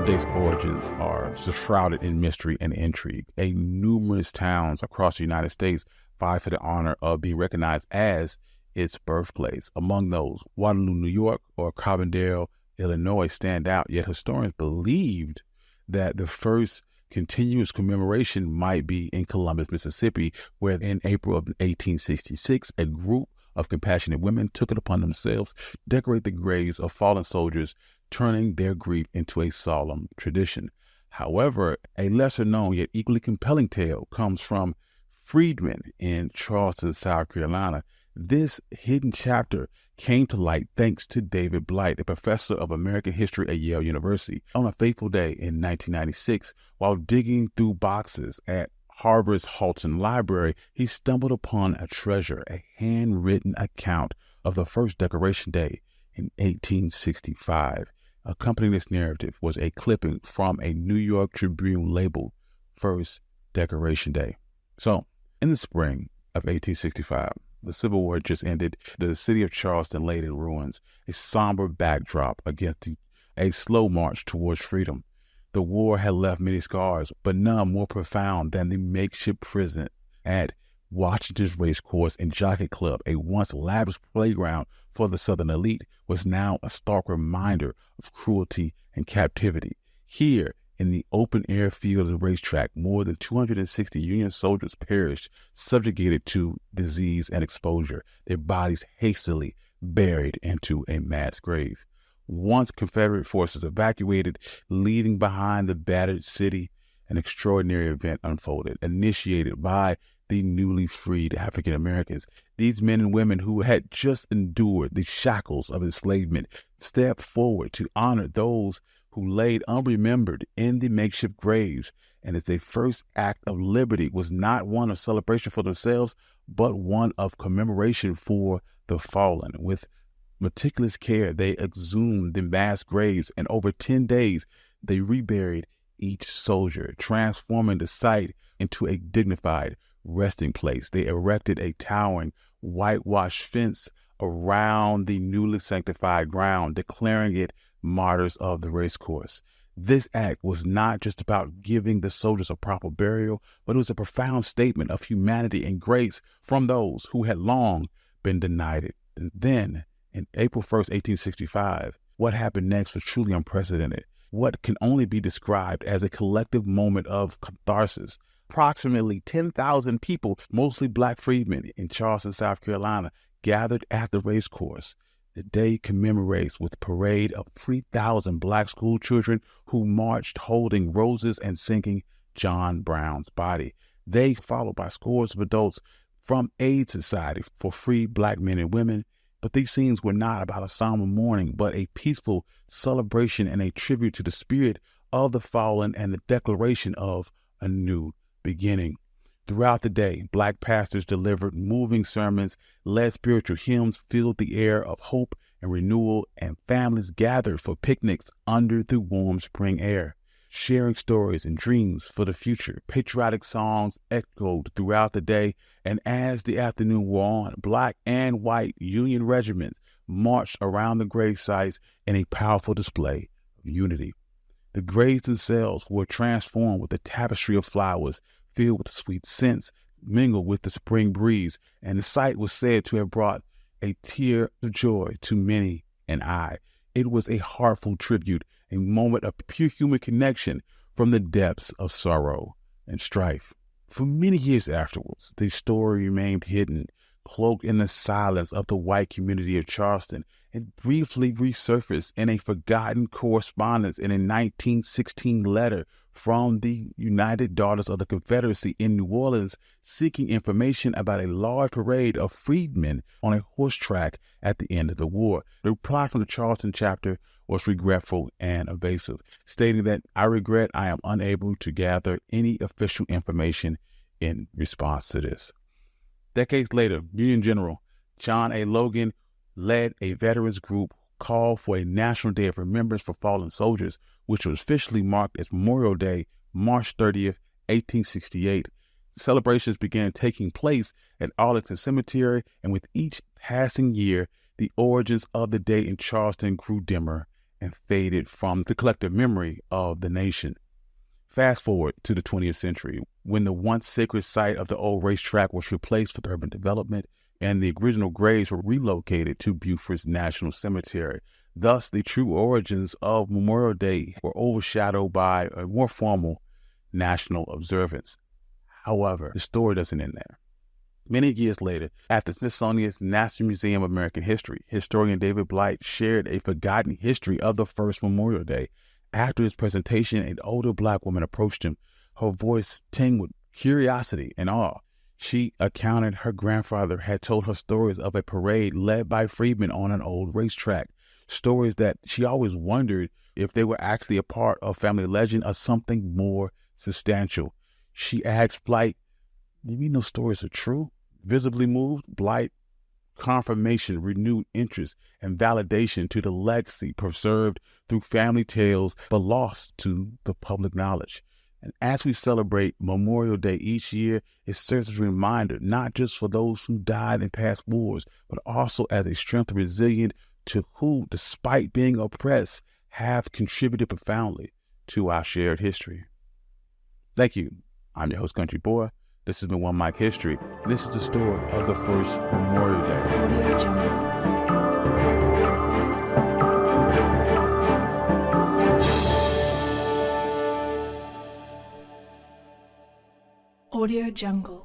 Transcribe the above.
Memorial Day's origins are shrouded in mystery and intrigue. Numerous towns across the United States vie for the honor of being recognized as its birthplace. Among those, Waterloo, New York, or Carbondale, Illinois stand out, yet historians believed that the first continuous commemoration might be in Columbus, Mississippi, where in April of 1866, a group of compassionate women took it upon themselves to decorate the graves of fallen soldiers, turning their grief into a solemn tradition. However, a lesser known yet equally compelling tale comes from freedmen in Charleston, South Carolina. This hidden chapter came to light thanks to David Blight, a professor of American history at Yale University. On a fateful day in 1996, while digging through boxes at Harvard's Halton Library, he stumbled upon a treasure, a handwritten account of the first Decoration Day in 1865. Accompanying this narrative was a clipping from a New York Tribune labeled First Decoration Day. So, in the spring of 1865, the Civil War had just ended. The city of Charleston laid in ruins, a somber backdrop against a slow march towards freedom. The war had left many scars, but none more profound than the makeshift prison at Washington's Racecourse and Jockey Club, a once lavish playground for the Southern elite, was now a stark reminder of cruelty and captivity. Here, in the open-air field of the racetrack, more than 260 Union soldiers perished, subjugated to disease and exposure, their bodies hastily buried into a mass grave. Once Confederate forces evacuated, leaving behind the battered city, an extraordinary event unfolded, initiated by the newly freed African Americans. These men and women who had just endured the shackles of enslavement stepped forward to honor those who laid unremembered in the makeshift graves, and as their first act of liberty was not one of celebration for themselves, but one of commemoration for the fallen. With meticulous care, they exhumed the mass graves, and over 10 days, they reburied each soldier, transforming the site into a dignified resting place. They erected a towering whitewashed fence around the newly sanctified ground, declaring it martyrs of the racecourse. This act was not just about giving the soldiers a proper burial, but it was a profound statement of humanity and grace from those who had long been denied it. And then, in April 1st, 1865, what happened next was truly unprecedented. What can only be described as a collective moment of catharsis. Approximately 10,000 people, mostly black freedmen in Charleston, South Carolina, gathered at the racecourse. The day commemorates with a parade of 3,000 black school children who marched holding roses and singing John Brown's Body. They, followed by scores of adults from Aid Society for free black men and women. But these scenes were not about a somber mourning, but a peaceful celebration and a tribute to the spirit of the fallen and the declaration of a new beginning. Throughout the day, black pastors delivered moving sermons, led spiritual hymns, filled the air of hope and renewal, and families gathered for picnics under the warm spring air, sharing stories and dreams for the future. Patriotic songs echoed throughout the day, and as the afternoon wore on, black and white Union regiments marched around the grave sites in a powerful display of unity. The graves themselves were transformed with a tapestry of flowers, filled with sweet scents, mingled with the spring breeze, and the sight was said to have brought a tear of joy to many an eye. It was a heartful tribute, a moment of pure human connection from the depths of sorrow and strife. For many years afterwards, the story remained hidden, cloaked in the silence of the white community of Charleston, and briefly resurfaced in a forgotten correspondence in a 1916 letter from the United Daughters of the Confederacy in New Orleans, seeking information about a large parade of freedmen on a horse track at the end of the war. The reply from the Charleston chapter was regretful and evasive, stating that I regret I am unable to gather any official information in response to this. Decades later, Union General John A. Logan led a veterans group called for a National Day of Remembrance for Fallen Soldiers, which was officially marked as Memorial Day, March 30th, 1868. Celebrations began taking place at Arlington Cemetery, and with each passing year, the origins of the day in Charleston grew dimmer and faded from the collective memory of the nation. Fast forward to the 20th century, when the once sacred site of the old racetrack was replaced with urban development and the original graves were relocated to Beaufort's National Cemetery. Thus, the true origins of Memorial Day were overshadowed by a more formal national observance. However, the story doesn't end there. Many years later, at the Smithsonian's National Museum of American History, historian David Blight shared a forgotten history of the first Memorial Day. After his presentation, an older Black woman approached him, her voice tinged with curiosity and awe. She recounted her grandfather had told her stories of a parade led by freedmen on an old racetrack, stories that she always wondered if they were actually a part of family legend or something more substantial. She asked Blight, "Do you know stories are true?" Visibly moved, Blight confirmation, renewed interest, and validation to the legacy preserved through family tales but lost to the public knowledge. And as we celebrate Memorial Day each year, it serves as a reminder not just for those who died in past wars, but also as a strength and resilience to who, despite being oppressed, have contributed profoundly to our shared history. Thank you. I'm your host, Country Boy. This has been One Mic History. This is the story of the first Memorial Day. Audio Jungle. Audio Jungle.